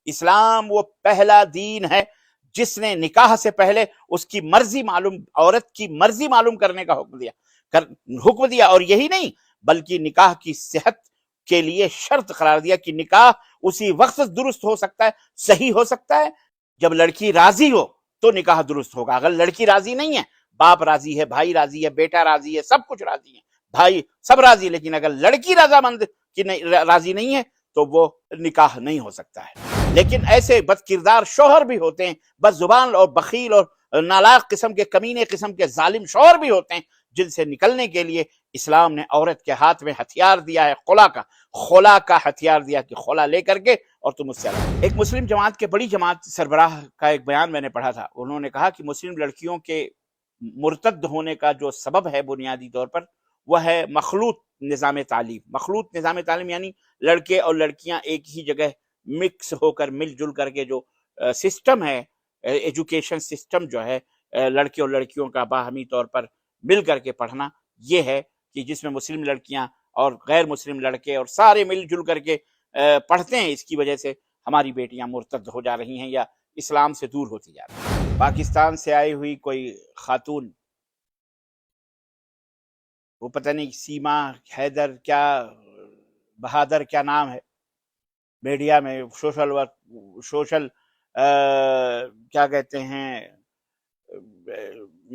اسلام وہ پہلا دین ہے جس نے نکاح سے پہلے اس کی مرضی معلوم، عورت کی مرضی معلوم کرنے کا حکم دیا، اور یہی نہیں بلکہ نکاح کی صحت کے لیے شرط قرار دیا کہ نکاح اسی وقت درست ہو سکتا ہے، صحیح ہو سکتا ہے جب لڑکی راضی ہو تو نکاح درست ہوگا۔ اگر لڑکی راضی نہیں ہے، باپ راضی ہے، بھائی راضی ہے، بیٹا راضی ہے، سب کچھ راضی ہے، بھائی سب راضی ہے، لیکن اگر لڑکی رضامند کی راضی نہیں ہے تو وہ نکاح نہیں ہو سکتا ہے۔ لیکن ایسے بد کردار شوہر بھی ہوتے ہیں، بد زبان اور بخیل اور نالاق قسم کے، کمینے قسم کے ظالم شوہر بھی ہوتے ہیں، جن سے نکلنے کے لیے اسلام نے عورت کے ہاتھ میں ہتھیار دیا ہے، خلا کا ہتھیار دیا کہ خلا لے کر کے اور تم اس سے الگ۔ ایک مسلم جماعت کے بڑی جماعت سربراہ کا ایک بیان میں نے پڑھا تھا، انہوں نے کہا کہ مسلم لڑکیوں کے مرتد ہونے کا جو سبب ہے بنیادی طور پر وہ ہے مخلوط نظام تعلیم۔ مخلوط نظام تعلیم یعنی لڑکے اور لڑکیاں ایک ہی جگہ مکس ہو کر، مل جل کر کے جو سسٹم ہے، ایجوکیشن سسٹم جو ہے لڑکے اور لڑکیوں کا باہمی طور پر مل کر کے پڑھنا، یہ ہے کہ جس میں مسلم لڑکیاں اور غیر مسلم لڑکے اور سارے مل جل کر کے پڑھتے ہیں۔ اس کی وجہ سے ہماری بیٹیاں مرتد ہو جا رہی ہیں یا اسلام سے دور ہوتی جا رہی ہیں۔ پاکستان سے آئی ہوئی کوئی خاتون، وہ پتہ نہیں سیما حیدر کیا بہادر کیا نام ہے، میڈیا میں سوشل کیا کہتے ہیں،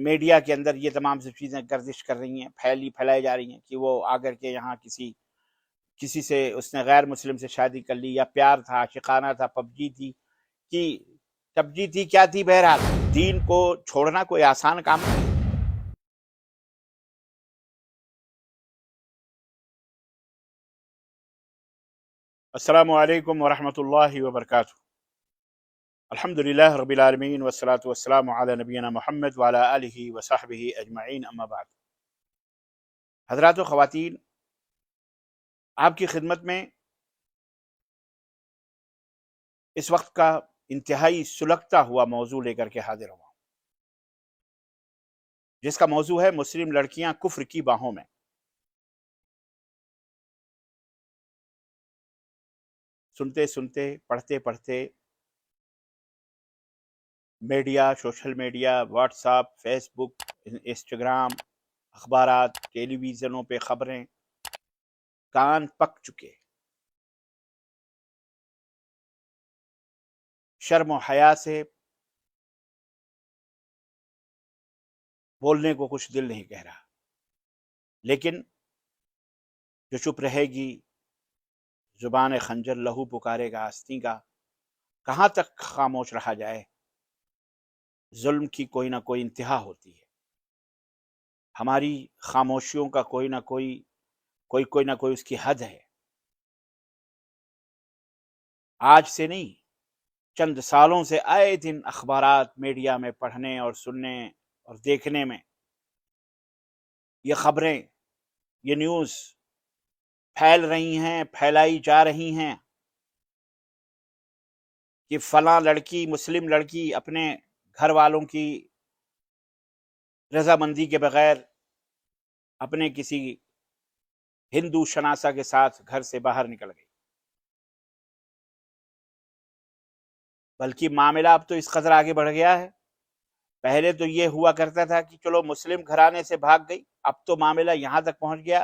میڈیا کے اندر یہ تمام سے چیزیں گردش کر رہی ہیں، پھیلائی جا رہی ہیں کہ وہ آ کر کے یہاں کسی سے اس نے غیر مسلم سے شادی کر لی، یا پیار تھا، عاشقانہ تھا، پبجی تھی کیا تھی، بہرحال دین کو چھوڑنا کوئی آسان کام نہیں۔ السلام علیکم ورحمۃ اللہ وبرکاتہ۔ الحمدللہ رب العالمین والصلاة والسلام علی نبینا محمد وعلی آلہ وصحبہ اجمعین، اما بعد۔ حضرات و خواتین، آپ کی خدمت میں اس وقت کا انتہائی سلگتا ہوا موضوع لے کر کے حاضر ہوا، جس کا موضوع ہے مسلم لڑکیاں کفر کی باہوں میں۔ سنتے سنتے، پڑھتے پڑھتے، media, social media, WhatsApp, Facebook, Instagram, اخبارات، ٹیلی ویژنوں پہ خبریں، کان پک چکے، شرم و حیا سے بولنے کو کچھ دل نہیں کہہ رہا، لیکن جو چپ رہے گی زبان خنجر لہو پکارے گا آستین کا۔ کہاں تک خاموش رہا جائے؟ ظلم کی کوئی نہ کوئی انتہا ہوتی ہے، ہماری خاموشیوں کا کوئی نہ کوئی اس کی حد ہے۔ آج سے نہیں، چند سالوں سے آئے دن اخبارات، میڈیا میں پڑھنے اور سننے اور دیکھنے میں یہ خبریں، یہ نیوز پھیل رہی ہیں، پھیلائی جا رہی ہیں کہ فلاں لڑکی، مسلم لڑکی اپنے گھر والوں کی رضامندی کے بغیر اپنے کسی ہندو شناسہ کے ساتھ گھر سے باہر نکل گئی۔ بلکہ معاملہ اب تو اس قدر آگے بڑھ گیا ہے، پہلے تو یہ ہوا کرتا تھا کہ چلو مسلم گھرانے سے بھاگ گئی، اب تو معاملہ یہاں تک پہنچ گیا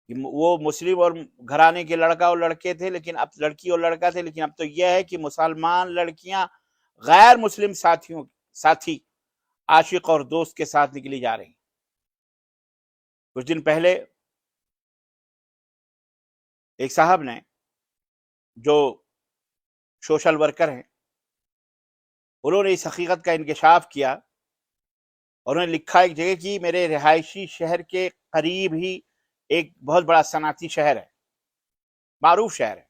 کہ وہ مسلم اور گھرانے کے لڑکا اور لڑکے تھے، لیکن اب لڑکی اور لڑکا تھے، لیکن اب تو یہ ہے کہ مسلمان لڑکیاں غیر مسلم ساتھی، عاشق اور دوست کے ساتھ نکلی جا رہی۔ کچھ دن پہلے ایک صاحب نے، جو سوشل ورکر ہیں، انہوں نے اس حقیقت کا انکشاف کیا، اور انہوں نے لکھا ایک جگہ کہ میرے رہائشی شہر کے قریب ہی ایک بہت بڑا صنعتی شہر ہے، معروف شہر ہے،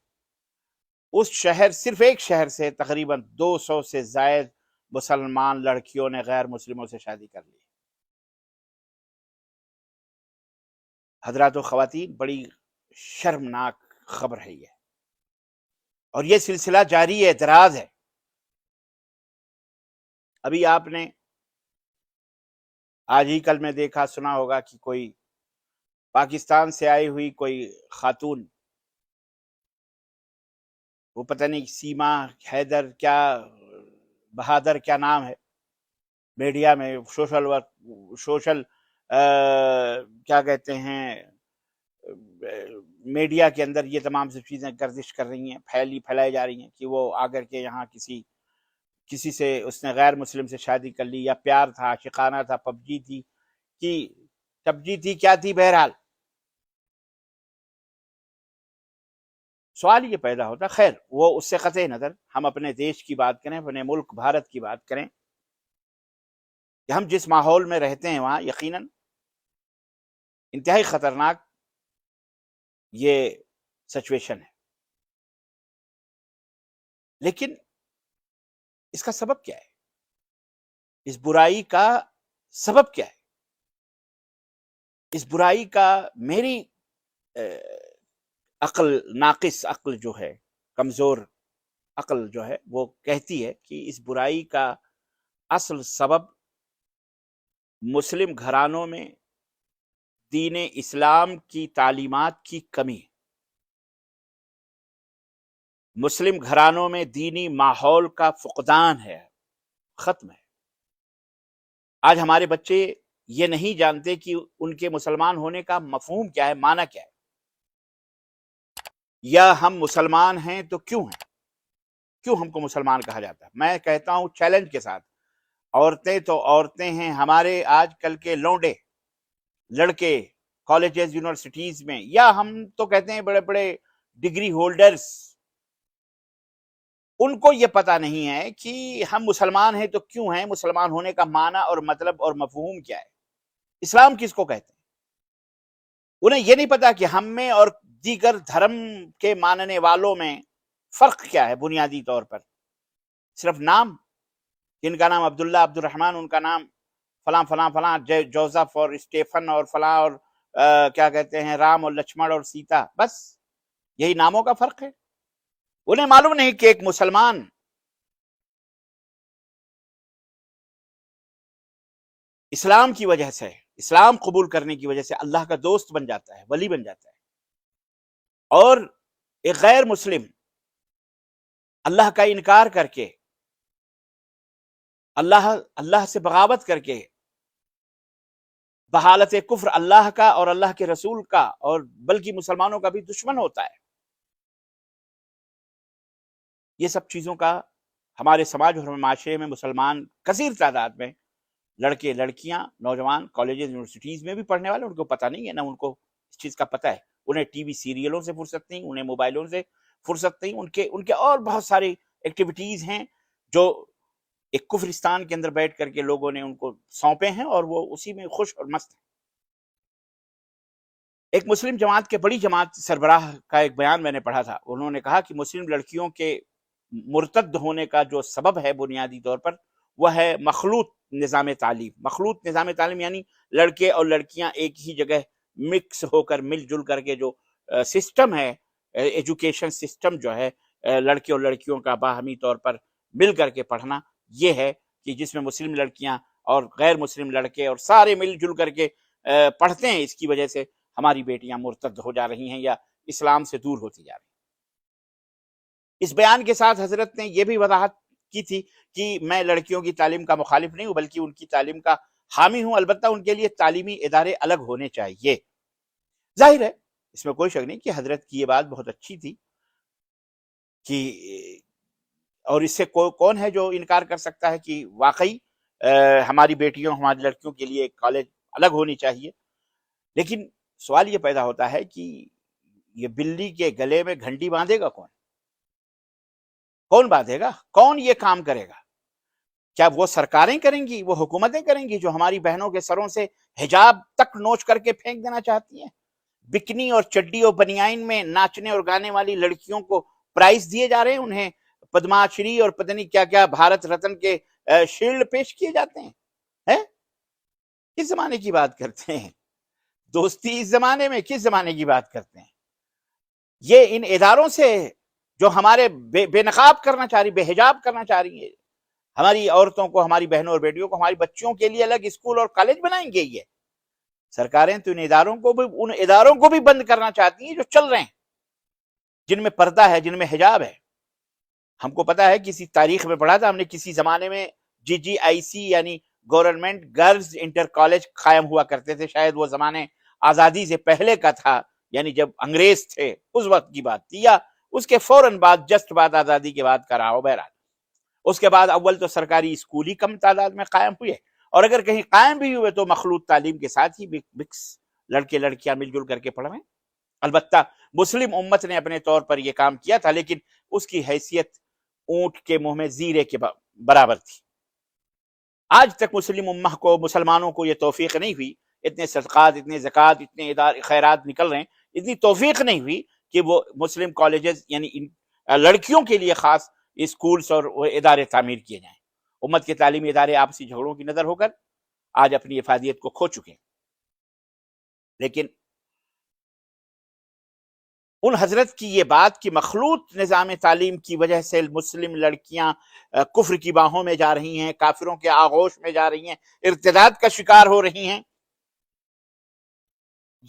اس شہر، صرف ایک شہر سے تقریباً 200 سے زائد مسلمان لڑکیوں نے غیر مسلموں سے شادی کر لی۔ حضرات و خواتین، بڑی شرمناک خبر ہے یہ، اور یہ سلسلہ جاری ہے، دراز ہے۔ ابھی آپ نے آج ہی کل میں دیکھا، سنا ہوگا کہ کوئی پاکستان سے آئی ہوئی کوئی خاتون وہ پتہ نہیں سیما حیدر کیا بہادر کیا نام ہے، میڈیا میں سوشل کیا کہتے ہیں میڈیا کے اندر یہ تمام سب چیزیں گردش کر رہی ہیں، پھیلائی جا رہی ہیں کہ وہ آ کر کے یہاں کسی سے اس نے غیر مسلم سے شادی کر لی، یا پیار تھا، عاشقانہ تھا، پبجی تھی کہ سبجی تھی، کیا تھی، بہرحال سوال یہ پیدا ہوتا. خیر وہ اس سے قطع نظر ہم اپنے دیش کی بات کریں، اپنے ملک بھارت کی بات کریں کہ ہم جس ماحول میں رہتے ہیں وہاں یقیناً انتہائی خطرناک یہ سچویشن ہے. لیکن اس کا سبب کیا ہے؟ اس برائی کا سبب کیا ہے؟ اس برائی کا میری عقل، ناقص عقل جو ہے، کمزور عقل جو ہے، وہ کہتی ہے کہ اس برائی کا اصل سبب مسلم گھرانوں میں دین اسلام کی تعلیمات کی کمی ہے. مسلم گھرانوں میں دینی ماحول کا فقدان ہے، ختم ہے. آج ہمارے بچے یہ نہیں جانتے کہ ان کے مسلمان ہونے کا مفہوم کیا ہے، معنی کیا ہے، یا ہم مسلمان ہیں تو کیوں ہیں، کیوں ہم کو مسلمان کہا جاتا ہے. میں کہتا ہوں چیلنج کے ساتھ، عورتیں تو عورتیں ہیں، ہمارے آج کل کے لونڈے لڑکے کالجز یونیورسٹیز میں، یا ہم تو کہتے ہیں بڑے بڑے ڈگری ہولڈرز، ان کو یہ پتا نہیں ہے کہ ہم مسلمان ہیں تو کیوں ہیں، مسلمان ہونے کا معنی اور مطلب اور مفہوم کیا ہے، اسلام کس کو کہتے ہیں. انہیں یہ نہیں پتا کہ ہم میں اور دیگر دھرم کے ماننے والوں میں فرق کیا ہے. بنیادی طور پر صرف نام، جن کا نام عبداللہ، عبد الرحمن، ان کا نام فلاں فلاں فلاں، جوزف اور اسٹیفن اور فلاں، اور کیا کہتے ہیں رام اور لچمن اور سیتا، بس یہی ناموں کا فرق ہے. انہیں معلوم نہیں کہ ایک مسلمان اسلام کی وجہ سے، اسلام قبول کرنے کی وجہ سے اللہ کا دوست بن جاتا ہے، ولی بن جاتا ہے، اور ایک غیر مسلم اللہ کا انکار کر کے، اللہ سے بغاوت کر کے، بحالت کفر اللہ کا اور اللہ کے رسول کا اور بلکہ مسلمانوں کا بھی دشمن ہوتا ہے. یہ سب چیزوں کا ہمارے سماج اور معاشرے میں مسلمان کثیر تعداد میں لڑکے لڑکیاں نوجوان کالجز یونیورسٹیز میں بھی پڑھنے والے، ان کو پتہ نہیں ہے، نہ ان کو اس چیز کا پتہ ہے. انہیں ٹی وی سیریلوں سے فرصت نہیں، انہیں موبائلوں سے فرصت نہیں، ان کے اور بہت ساری ایکٹیویٹیز ہیں جو ایک کفرستان کے اندر بیٹھ کر کے لوگوں نے ان کو سونپے ہیں، اور وہ اسی میں خوش اور مست ہیں. ایک مسلم جماعت کے بڑی جماعت سربراہ کا ایک بیان میں نے پڑھا تھا. انہوں نے کہا کہ مسلم لڑکیوں کے مرتد ہونے کا جو سبب ہے بنیادی طور پر وہ ہے مخلوط نظام تعلیم. مخلوط نظام تعلیم یعنی لڑکے اور لڑکیاں ایک ہی جگہ مکس ہو کر، مل جل کر کے جو سسٹم ہے، ایجوکیشن سسٹم جو ہے، لڑکے اور لڑکیوں کا باہمی طور پر مل کر کے پڑھنا، یہ ہے کہ جس میں مسلم لڑکیاں اور غیر مسلم لڑکے اور سارے مل جل کر کے پڑھتے ہیں. اس کی وجہ سے ہماری بیٹیاں مرتد ہو جا رہی ہیں یا اسلام سے دور ہوتی جا رہی ہیں. اس بیان کے ساتھ حضرت نے یہ بھی وضاحت کی تھی کہ میں لڑکیوں کی تعلیم کا مخالف نہیں ہوں، بلکہ ان کی تعلیم کا حامی ہوں، البتہ ان کے لیے تعلیمی ادارے الگ ہونے چاہیے. ظاہر ہے اس میں کوئی شک نہیں کہ حضرت کی یہ بات بہت اچھی تھی، کہ اور اس سے کون ہے جو انکار کر سکتا ہے کہ واقعی ہماری بیٹیوں، ہماری لڑکیوں کے لیے کالج الگ ہونی چاہیے. لیکن سوال یہ پیدا ہوتا ہے کہ یہ بلی کے گلے میں گھنٹی باندھے گا کون؟ کون باندھے گا؟ کون یہ کام کرے گا؟ کیا وہ سرکاریں کریں گی، وہ حکومتیں کریں گی جو ہماری بہنوں کے سروں سے حجاب تک نوچ کر کے پھینک دینا چاہتی ہیں؟ بکنی اور چڈی اور بنیائن میں ناچنے اور گانے والی لڑکیوں کو پرائز دیے جا رہے ہیں، انہیں پدما شری اور پتہ نہیں کیا کیا بھارت رتن کے شیلڈ پیش کیے جاتے ہیں. کس زمانے کی بات کرتے ہیں؟ دوستی اس زمانے میں کس زمانے کی بات کرتے ہیں؟ یہ ان اداروں سے جو ہمارے بے نقاب کرنا چاہ رہی، بے حجاب کرنا چاہ رہی ہے ہماری عورتوں کو، ہماری بہنوں اور بیٹیوں کو، ہماری بچیوں کے لیے الگ اسکول اور کالج بنائیں گے. یہ سرکاریں تو ان اداروں کو بھی بند کرنا چاہتی ہیں جو چل رہے ہیں، جن میں پردہ ہے، جن میں حجاب ہے. ہم کو پتا ہے، کسی تاریخ میں پڑھا تھا ہم نے، کسی زمانے میں GGIC یعنی گورنمنٹ گرلز انٹر کالج قائم ہوا کرتے تھے. شاید وہ زمانے آزادی سے پہلے کا تھا، یعنی جب انگریز تھے اس وقت کی بات تھی، یا اس کے فوراً بعد، جسٹ بعد آزادی کے بعد کرا ہو. بہرحال اس کے بعد اول تو سرکاری اسکول ہی کم تعداد میں قائم ہوئے، اور اگر کہیں قائم بھی ہوئے تو مخلوط تعلیم کے ساتھ ہی، مکس لڑکے لڑکیاں مل جل کر کے پڑھ رہے ہیں. البتہ مسلم امت نے اپنے طور پر یہ کام کیا تھا، لیکن اس کی حیثیت اونٹ کے منہ میں زیرے کے برابر تھی. آج تک مسلم امہ کو، مسلمانوں کو یہ توفیق نہیں ہوئی، اتنے صدقات، اتنے زکوٰۃ، اتنے خیرات نکل رہے ہیں، اتنی توفیق نہیں ہوئی کہ وہ مسلم کالجز یعنی لڑکیوں کے لیے خاص اسکولز اور ادارے تعمیر کیے جائیں. امت کے تعلیمی ادارے آپسی جھگڑوں کی نظر ہو کر آج اپنی افادیت کو کھو چکے ہیں. لیکن ان حضرت کی یہ بات کہ مخلوط نظام تعلیم کی وجہ سے مسلم لڑکیاں کفر کی باہوں میں جا رہی ہیں، کافروں کے آغوش میں جا رہی ہیں، ارتداد کا شکار ہو رہی ہیں،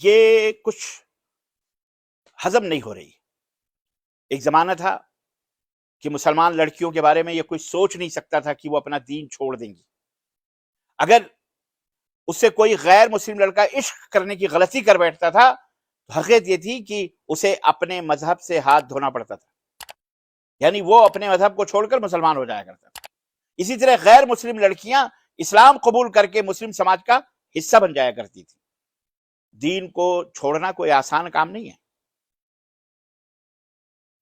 یہ کچھ ہضم نہیں ہو رہی. ایک زمانہ تھا کہ مسلمان لڑکیوں کے بارے میں یہ کوئی سوچ نہیں سکتا تھا کہ وہ اپنا دین چھوڑ دیں گی. اگر اس سے کوئی غیر مسلم لڑکا عشق کرنے کی غلطی کر بیٹھتا تھا تو حقیقت یہ تھی کہ اسے اپنے مذہب سے ہاتھ دھونا پڑتا تھا، یعنی وہ اپنے مذہب کو چھوڑ کر مسلمان ہو جایا کرتا تھا. اسی طرح غیر مسلم لڑکیاں اسلام قبول کر کے مسلم سماج کا حصہ بن جایا کرتی تھی. دین کو چھوڑنا کوئی آسان کام نہیں ہے.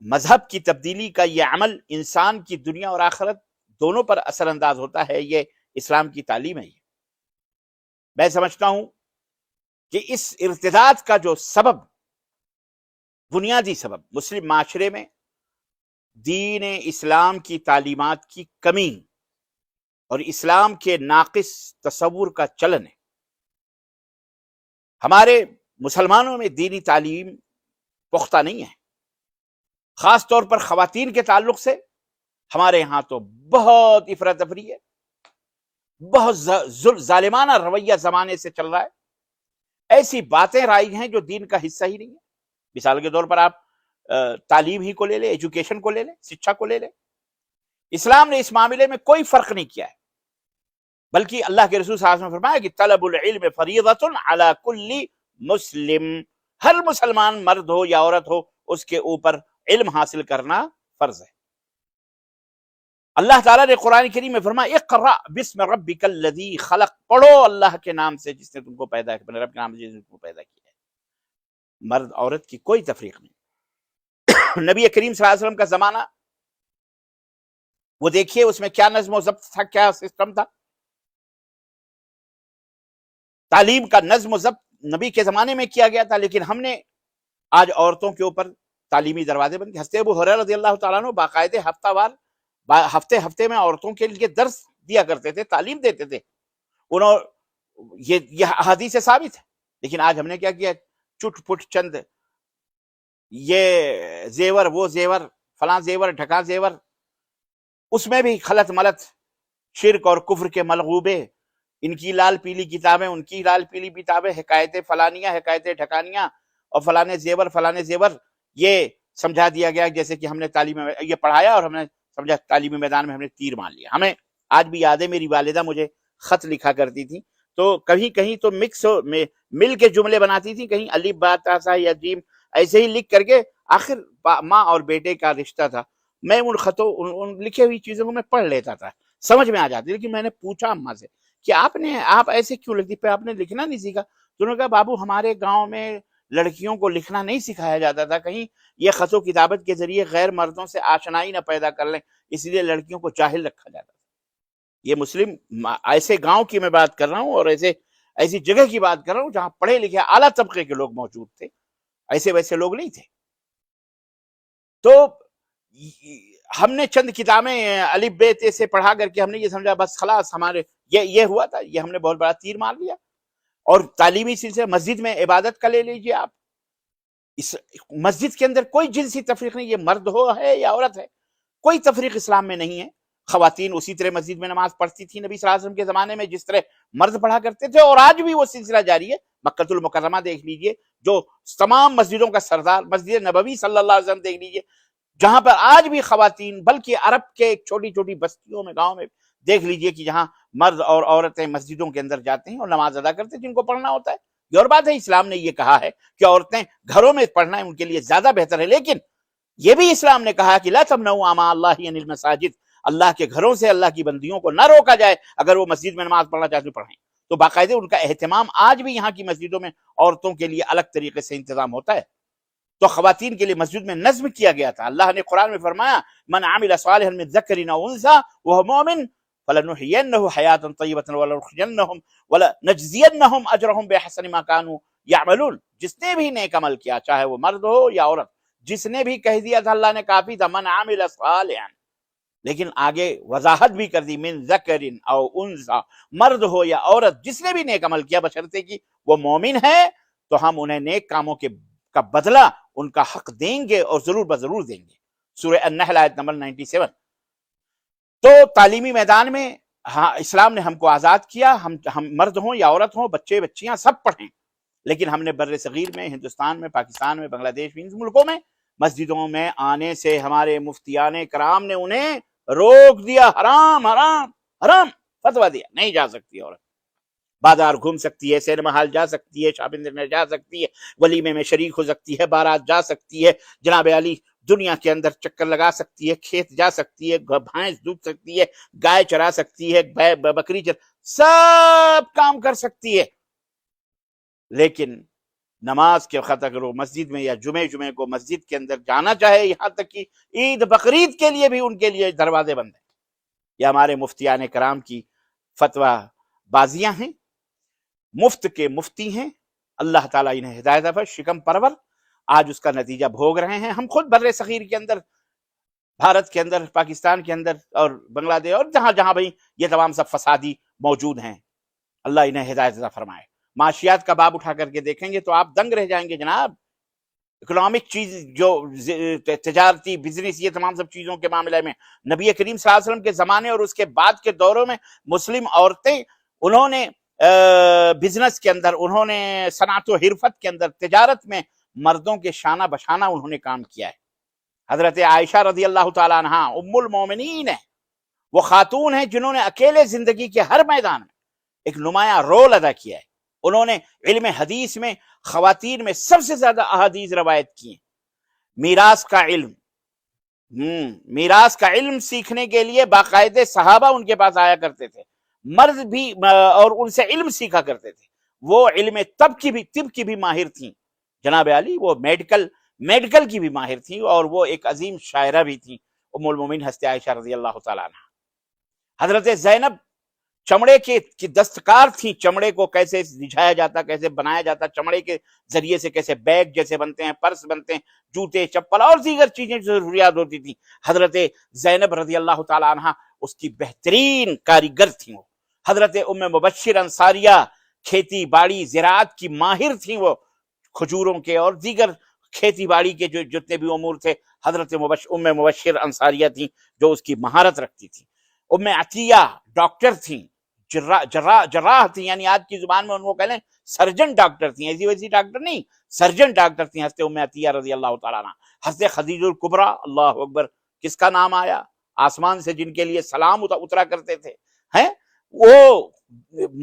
مذہب کی تبدیلی کا یہ عمل انسان کی دنیا اور آخرت دونوں پر اثر انداز ہوتا ہے. یہ اسلام کی تعلیم ہے. میں سمجھتا ہوں کہ اس ارتداد کا جو سبب، بنیادی سبب، مسلم معاشرے میں دین اسلام کی تعلیمات کی کمی اور اسلام کے ناقص تصور کا چلن ہے. ہمارے مسلمانوں میں دینی تعلیم پختہ نہیں ہے. خاص طور پر خواتین کے تعلق سے ہمارے یہاں تو بہت افراتفری ہے، بہت ظالمانہ رویہ زمانے سے چل رہا ہے. ایسی باتیں رائج ہیں جو دین کا حصہ ہی نہیں ہے. مثال کے طور پر آپ تعلیم ہی کو لے لیں، ایجوکیشن کو لے لیں، شکشا کو لے لیں. اسلام نے اس معاملے میں کوئی فرق نہیں کیا ہے، بلکہ اللہ کے رسول صلی اللہ علیہ وسلم نے فرمایا کہ طلب العلم فریضۃ علی کل مسلم، ہر مسلمان مرد ہو یا عورت ہو اس کے اوپر علم حاصل کرنا فرض ہے. اللہ تعالیٰ نے قرآن کریم میں فرمایا اقرأ بسم ربک الذی خلق، پڑھو اللہ کے نام سے جس نے تم کو پیدا کیا، اپنے رب کے نام سے جس نے تم کو پیدا کیا ہے. مرد عورت کی کوئی تفریق نہیں. نبی کریم صلی اللہ علیہ وسلم کا زمانہ وہ دیکھیے اس میں کیا نظم و ضبط تھا، کیا سسٹم تھا. تعلیم کا نظم و ضبط نبی کے زمانے میں کیا گیا تھا، لیکن ہم نے آج عورتوں کے اوپر تعلیمی دروازے بند کیے. حضرت ابو ہریرہ رضی اللہ تعالیٰ عنہ باقاعدہ ہفتہ وار، ہفتے میں عورتوں کے لیے درس دیا کرتے تھے، تعلیم دیتے تھے. یہ احادیث سے ثابت ہے. لیکن آج ہم نے کیا کیا، چٹ پٹ چند یہ زیور، وہ زیور، فلاں زیور، ڈھکا زیور، اس میں بھی خلط ملط شرک اور کفر کے ملغوبے. ان کی لال پیلی کتابیں، ان کی لال پیلی کتابیں، حکایتیں فلانیاں، حکایتیں ڈھکانیاں، اور فلانے زیور فلانے زیور. یہ سمجھا دیا گیا جیسے کہ ہم نے تعلیم میں یہ پڑھایا اور ہم نے سمجھا تعلیمی میدان میں ہم نے تیر مان لیا. ہمیں آج بھی یاد ہے، میری والدہ مجھے خط لکھا کرتی تھی تو کہیں تو مکس مل کے جملے بناتی تھی، کہیں الف با تا سا یا جیم ایسے ہی لکھ کر کے. آخر ماں اور بیٹے کا رشتہ تھا. میں ان خطوں، ان لکھے ہوئی چیزوں کو میں پڑھ لیتا تھا، سمجھ میں آ جاتی. لیکن میں نے پوچھا اماں سے کہ آپ ایسے کیوں لکھتی، پہ آپ نے لکھنا نہیں سیکھا؟ تو انہوں نے کہا بابو ہمارے گاؤں میں لڑکیوں کو لکھنا نہیں سکھایا جاتا تھا، کہیں یہ خط و کتابت کے ذریعے غیر مردوں سے آشنائی نہ پیدا کر لیں، اس لیے لڑکیوں کو جاہل رکھا جاتا تھا. یہ مسلم ایسے گاؤں کی میں بات کر رہا ہوں اور ایسی جگہ کی بات کر رہا ہوں جہاں پڑھے لکھے اعلیٰ طبقے کے لوگ موجود تھے، ایسے ویسے لوگ نہیں تھے. تو ہم نے چند کتابیں الف بے تے سے پڑھا کر کے ہم نے یہ سمجھا بس خلاص ہمارے یہ ہوا تھا، یہ ہم نے بہت بڑا تیر مار لیا. اور تعلیمی سلسلے مسجد میں عبادت کا لے لیجیے آپ، اس مسجد کے اندر کوئی جنسی تفریق نہیں، یہ مرد ہو ہے یا عورت ہے، کوئی تفریق اسلام میں نہیں ہے. خواتین اسی طرح مسجد میں نماز پڑھتی تھی نبی صلی اللہ علیہ وسلم کے زمانے میں جس طرح مرد پڑھا کرتے تھے، اور آج بھی وہ سلسلہ جاری ہے. مکۃ المکرمہ دیکھ لیجیے، جو تمام مسجدوں کا سردار، مسجد نبوی صلی اللہ علیہ وسلم دیکھ لیجیے، جہاں پر آج بھی خواتین، بلکہ عرب کے ایک چھوٹی چھوٹی بستیوں میں، گاؤں میں دیکھ لیجئے کہ جہاں مرد اور عورتیں مسجدوں کے اندر جاتے ہیں اور نماز ادا کرتے ہیں، جن کو پڑھنا ہوتا ہے، یہ اور بات ہے، اسلام نے یہ کہا ہے کہ عورتیں گھروں میں پڑھنا ہے ان کے لیے زیادہ بہتر ہے، لیکن یہ بھی اسلام نے کہا کہ لا تمنعوا اماء اللہ عن المساجد، اللہ کے گھروں سے اللہ کی بندیوں کو نہ روکا جائے، اگر وہ مسجد میں نماز پڑھنا چاہتے پڑھیں۔ تو باقاعدہ ان کا اہتمام آج بھی یہاں کی مسجدوں میں عورتوں کے لیے الگ طریقے سے انتظام ہوتا ہے۔ تو خواتین کے لیے مسجد میں نظم کیا گیا تھا، اللہ نے قرآن میں فرمایا من عمل صالحا من ذکر او انثى وهو مؤمن فلنحيينه حیاة طیبة ولنجزینهم اجرهم باحسن ما كانوا يعملون، جس نے بھی نیک عمل کیا، چاہے وہ مرد ہو یا عورت، جس نے بھی کہہ دیا تھا اللہ نے کافی تھا من عمل صالحا، لیکن آگے وضاحت بھی کر دی من ذکر او انثى، مرد ہو یا عورت، جس نے بھی نیک عمل کیا بشرطے کہ وہ مومن ہے، تو ہم انہیں نیک کاموں کا بدلہ ان کا حق دیں گے اور ضرور بضرور دیں گے۔ سورہ النحل آیت نمبر 97۔ تو تعلیمی میدان میں ہاں اسلام نے ہم کو آزاد کیا، ہم مرد ہوں یا عورت ہوں، بچے بچیاں سب پڑھیں، لیکن ہم نے بر صغیر میں، ہندوستان میں، پاکستان میں، بنگلہ دیش میں، ان ملکوں میں مسجدوں میں آنے سے ہمارے مفتیان کرام نے انہیں روک دیا، حرام حرام حرام فتویٰ دیا، نہیں جا سکتی عورت، بازار گھوم سکتی ہے، سینما ہال جا سکتی ہے، شاپنگ سینٹر جا سکتی ہے، ولیمے میں شریک ہو سکتی ہے، بارات جا سکتی ہے، جناب علی دنیا کے اندر چکر لگا سکتی ہے، کھیت جا سکتی ہے، بھینس دودھ سکتی ہے، گائے چرا سکتی ہے، بکری سب کام کر سکتی ہے، لیکن نماز کے وقت اگر وہ مسجد میں یا جمعے کو مسجد کے اندر جانا چاہے، یہاں تک کہ عید بقرعید کے لیے بھی ان کے لیے دروازے بند ہیں۔ یہ ہمارے مفتیان کرام کی فتویٰ بازیاں ہیں، مفت کے مفتی ہیں، اللہ تعالیٰ انہیں ہدایت پر شکم پرور، آج اس کا نتیجہ بھوگ رہے ہیں۔ ہم خود بر صغیر کے اندر، بھارت کے اندر، پاکستان کے اندر اور بنگلہ دیش اور جہاں جہاں بھی یہ تمام سب فسادی موجود ہیں، اللہ انہیں ہدایت عطا فرمائے۔ معاشیات کا باب اٹھا کر کے دیکھیں گے تو آپ دنگ رہ جائیں گے جناب، اکنامک چیز جو تجارتی بزنس، یہ تمام سب چیزوں کے معاملے میں نبی کریم صلی اللہ علیہ وسلم کے زمانے اور اس کے بعد کے دوروں میں مسلم عورتیں، انہوں نے بزنس کے اندر، انہوں نے صنعت و حرفت کے اندر، تجارت میں مردوں کے شانہ بشانہ انہوں نے کام کیا ہے۔ حضرت عائشہ رضی اللہ تعالیٰ عنہ ام المومنین ہے، وہ خاتون ہیں جنہوں نے اکیلے زندگی کے ہر میدان میں ایک نمایاں رول ادا کیا ہے۔ انہوں نے علم حدیث میں خواتین میں سب سے زیادہ احادیث روایت کی ہیں۔ میراث کا علم سیکھنے کے لیے باقاعدہ صحابہ ان کے پاس آیا کرتے تھے، مرد بھی، اور ان سے علم سیکھا کرتے تھے۔ وہ علم طب کی بھی ماہر تھیں، جناب علی وہ میڈیکل کی بھی ماہر تھیں، اور وہ ایک عظیم شاعرہ بھی تھیں، ام المومنین حضرت عائشہ رضی اللہ تعالیٰ عنہ۔ حضرت زینب چمڑے کی دستکار تھیں، چمڑے کو کیسے رجھایا جاتا، کیسے بنایا جاتا، چمڑے کے ذریعے سے کیسے بیگ جیسے بنتے ہیں، پرس بنتے ہیں، جوتے چپل اور دیگر چیزیں جو ضروریات ہوتی تھیں، حضرت زینب رضی اللہ تعالیٰ عنہ اس کی بہترین کاریگر تھیں۔ وہ حضرت ام مبشر انصاریہ کھیتی باڑی زراعت کی ماہر تھیں، وہ کھجوروں کے اور دیگر کھیتی باڑی کے جو جتنے بھی امور تھے، حضرت ام مبشر انصاریہ تھیں جو اس کی مہارت رکھتی تھیں۔ ام عطیہ ڈاکٹر تھیں، جراح تھیں، یعنی آج کی زبان میں ان کو کہہ لیں سرجن ڈاکٹر تھیں، ایسی ویسی ڈاکٹر نہیں، سرجن ڈاکٹر تھیں حضرت ام عطیہ رضی اللہ تعالیٰ عنہ۔ حضرت خدیجہ الکبریٰ، اللہ اکبر، کس کا نام آیا؟ آسمان سے جن کے لیے سلام اترا کرتے تھے، ہیں وہ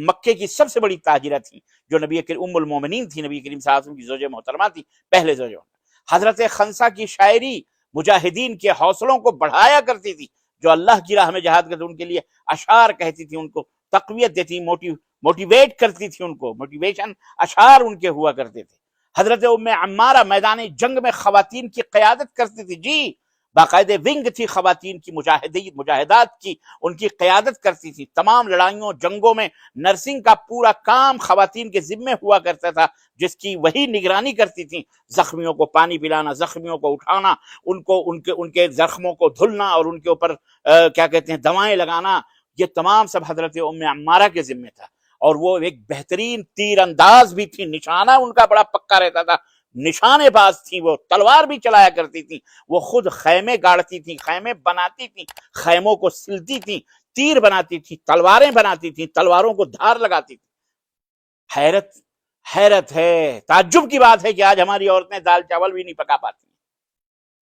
مکے کی سب سے بڑی تاجرہ تھی، جو نبی کریم ام المومنین تھی، نبی کریم صلی اللہ علیہ وسلم کی زوجہ محترمہ تھی، پہلے زوجہ۔ حضرت خنسا کی شاعری مجاہدین کے حوصلوں کو بڑھایا کرتی تھی، جو اللہ کی راہ میں جہاد کرتے ان کے لیے اشعار کہتی تھی، ان کو تقویت دیتی، موٹیویٹ کرتی تھی، ان کو موٹیویشن اشعار ان کے ہوا کرتے تھے۔ حضرت ام عمارہ میدان جنگ میں خواتین کی قیادت کرتی تھی، جی باقاعدہ ونگ تھی خواتین کی، مجاہدات کی ان کی قیادت کرتی تھی۔ تمام لڑائیوں جنگوں میں نرسنگ کا پورا کام خواتین کے ذمے ہوا کرتا تھا، جس کی وہی نگرانی کرتی تھیں، زخمیوں کو پانی پلانا، زخمیوں کو اٹھانا، ان کے زخموں کو دھلنا اور ان کے اوپر کیا کہتے ہیں دوائیں لگانا، یہ تمام سب حضرت ام عمارہ کے ذمے تھا۔ اور وہ ایک بہترین تیر انداز بھی تھی، نشانہ ان کا بڑا پکا رہتا تھا، نشانے باز تھی، وہ تلوار بھی چلایا کرتی تھی، وہ خود خیمے گاڑتی تھی، خیمے بناتی تھی، خیموں کو سلتی تھی، تیر بناتی تھی، تلواریں بناتی تھی، تلواروں کو دھار لگاتی تھی۔ حیرت ہے، تعجب کی بات ہے کہ آج ہماری عورتیں دال چاول بھی نہیں پکا پاتی،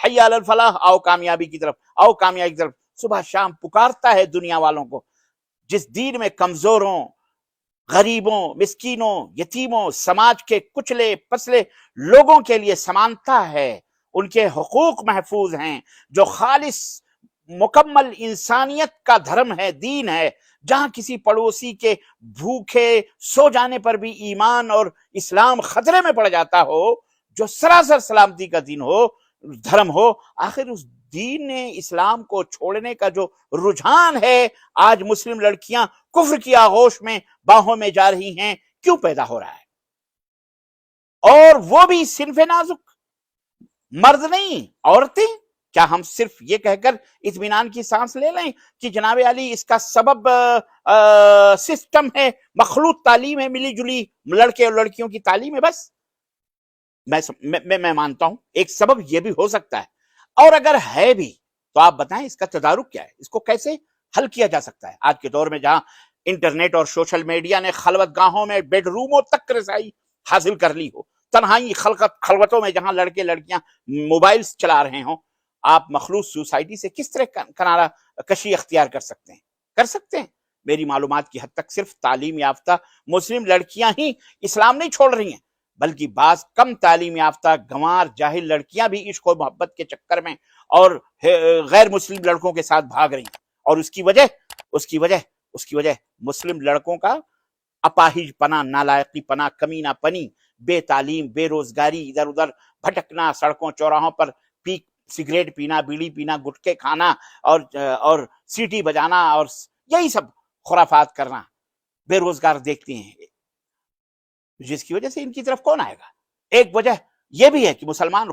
حی علی الفلاح، آؤ کامیابی کی طرف، آؤ کامیابی کی طرف، صبح شام پکارتا ہے دنیا والوں کو. جس دین میں کمزوروں، غریبوں، مسکینوں، یتیموں، سماج کے کچلے پسلے لوگوں کے لیے سمانتا ہے، ان کے حقوق محفوظ ہیں، جو خالص مکمل انسانیت کا دھرم ہے، دین ہے، جہاں کسی پڑوسی کے بھوکے سو جانے پر بھی ایمان اور اسلام خطرے میں پڑ جاتا ہو، جو سراسر سلامتی کا دین ہو، دھرم ہو. آخر اس دین اسلام کو چھوڑنے کا جو رجحان ہے، آج مسلم لڑکیاں کفر کی آغوش میں باہوں میں جا رہی ہیں، کیوں پیدا ہو رہا ہے؟ اور وہ بھی صنف نازک، مرد نہیں، عورتیں. کیا ہم صرف یہ کہہ کر اطمینان کی سانس لے لیں کہ جناب علی اس کا سبب سسٹم ہے، مخلوط تعلیم ہے، ملی جلی لڑکے اور لڑکیوں کی تعلیم ہے؟ بس میں مانتا ہوں ایک سبب یہ بھی ہو سکتا ہے، اور اگر ہے بھی تو آپ بتائیں اس کا تدارک کیا ہے، اس کو کیسے حل کیا جا سکتا ہے؟ آج کے دور میں جہاں انٹرنیٹ اور سوشل میڈیا نے خلوت گاہوں میں، بیڈ روموں تک رسائی حاصل کر لی ہو، تنہائی خلوتوں میں جہاں لڑکے لڑکیاں موبائلز چلا رہے ہوں، آپ مخلوط سوسائٹی سے کس طرح کنارہ کشی اختیار کر سکتے ہیں؟ کر سکتے ہیں. میری معلومات کی حد تک صرف تعلیم یافتہ مسلم لڑکیاں ہی اسلام نہیں چھوڑ رہی ہیں، بلکہ بعض کم تعلیم یافتہ گنوار جاہل لڑکیاں بھی عشق و محبت کے چکر میں اور غیر مسلم لڑکوں کے ساتھ بھاگ رہی ہیں. اور اس کی وجہ مسلم لڑکوں کا اپاہج پنا، نالائقی پنا، کمینہ پنی، بے تعلیم، بے روزگاری، ادھر ادھر بھٹکنا، سڑکوں چوراہوں پر سگریٹ پینا، بیڑی پینا، گٹکے کھانا اور سیٹی بجانا، اور یہی سب خرافات کرنا. بے روزگار دیکھتے ہیں، جس کی وجہ سے ان کی طرف کون آئے گا؟ ایک وجہ یہ بھی ہے کہ مسلمان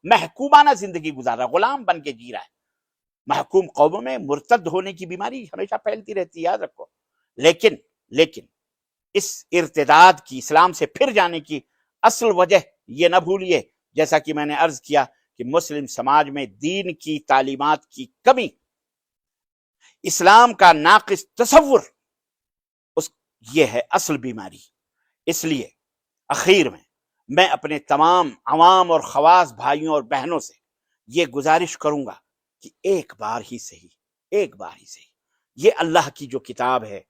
محکومانہ زندگی گزار رہا ہے، غلام بن کے جی رہا ہے. محکوم قوموں میں مرتد ہونے کی بیماری ہمیشہ پھیلتی رہتی ہے، یاد رکھو. لیکن اس ارتداد کی، اسلام سے پھر جانے کی اصل وجہ یہ نہ بھولیے، جیسا کہ میں نے عرض کیا کہ مسلم سماج میں دین کی تعلیمات کی کمی، اسلام کا ناقص تصور، یہ ہے اصل بیماری. اس لیے اخیر میں اپنے تمام عوام اور خواص بھائیوں اور بہنوں سے یہ گزارش کروں گا کہ ایک بار ہی صحیح یہ اللہ کی جو کتاب ہے،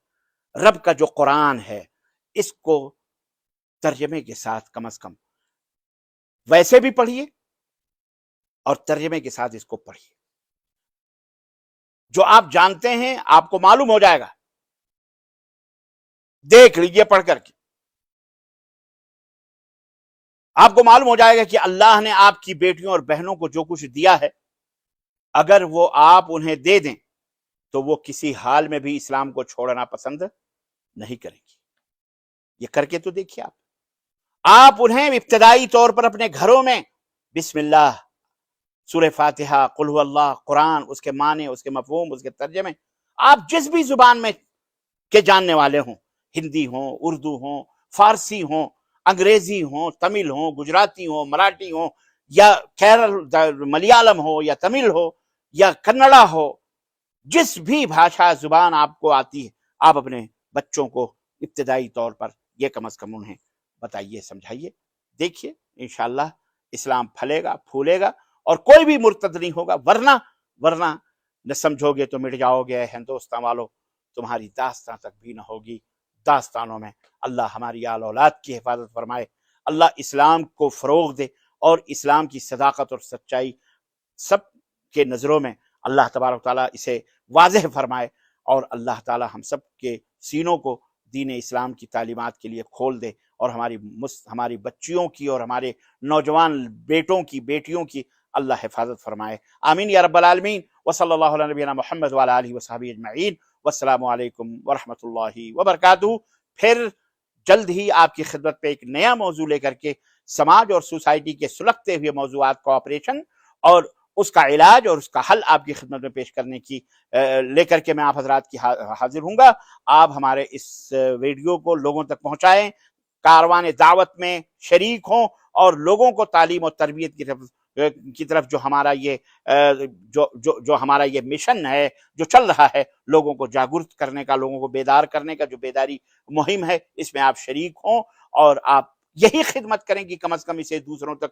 رب کا جو قرآن ہے، اس کو ترجمے کے ساتھ کم از کم ویسے بھی پڑھیے اور ترجمے کے ساتھ اس کو پڑھیے. جو آپ جانتے ہیں آپ کو معلوم ہو جائے گا، دیکھ لیجئے پڑھ کر کے، آپ کو معلوم ہو جائے گا کہ اللہ نے آپ کی بیٹیوں اور بہنوں کو جو کچھ دیا ہے، اگر وہ آپ انہیں دے دیں تو وہ کسی حال میں بھی اسلام کو چھوڑنا پسند نہیں کریں گی. یہ کر کے تو دیکھیے. آپ انہیں ابتدائی طور پر اپنے گھروں میں بسم اللہ، سورہ فاتحہ، قل هو اللہ، قرآن، اس کے معنی، اس کے مفہوم، اس کے ترجمے، آپ جس بھی زبان میں کے جاننے والے ہوں، ہندی ہوں، اردو ہوں، فارسی ہوں، انگریزی ہوں، تمل ہوں، گجراتی ہوں، مراٹھی ہوں، یا کیرل ملیالم ہو، یا تمل ہو، یا کنڑا ہو، جس بھی بھاشا زبان آپ کو آتی ہے، آپ اپنے بچوں کو ابتدائی طور پر یہ کم از کم انہیں بتائیے، سمجھائیے. دیکھیے انشاءاللہ اسلام پھلے گا، پھولے گا، اور کوئی بھی مرتد نہیں ہوگا. ورنہ نہ سمجھو گے تو مٹ جاؤ گے ہندوستان والوں، تمہاری داستان تک بھی نہ ہوگی. داستانوں میں اللہ ہماری آل اولاد کی حفاظت فرمائے، اللہ اسلام کو فروغ دے، اور اسلام کی صداقت اور سچائی سب کے نظروں میں اللہ تبارک تعالیٰ اسے واضح فرمائے، اور اللہ تعالیٰ ہم سب کے سینوں کو دین اسلام کی تعلیمات کے لیے کھول دے، اور ہماری بچیوں کی اور ہمارے نوجوان بیٹوں کی، بیٹیوں کی اللہ حفاظت فرمائے. آمین یا رب العالمین. وصلی اللہ علی نبینا محمد وعلی آلہ وصحبہ اجمعین. والسلام علیکم ورحمۃ اللہ وبرکاتہ. پھر جلد ہی آپ کی خدمت پہ ایک نیا موضوع لے کر کے سماج اور سوسائٹی کے سلگتے ہوئے موضوعات، کوآپریشن اور اس کا علاج اور اس کا حل آپ کی خدمت میں پیش کرنے کی لے کر کے میں آپ حضرات کی حاضر ہوں گا. آپ ہمارے اس ویڈیو کو لوگوں تک پہنچائیں، کاروان دعوت میں شریک ہوں، اور لوگوں کو تعلیم اور تربیت کی طرف جو ہمارا یہ مشن ہے، جو چل رہا ہے، لوگوں کو جاگرت کرنے کا، لوگوں کو بیدار کرنے کا جو بیداری مہم ہے، اس میں آپ شریک ہوں، اور آپ یہی خدمت کریں کہ کم از کم اسے دوسروں تک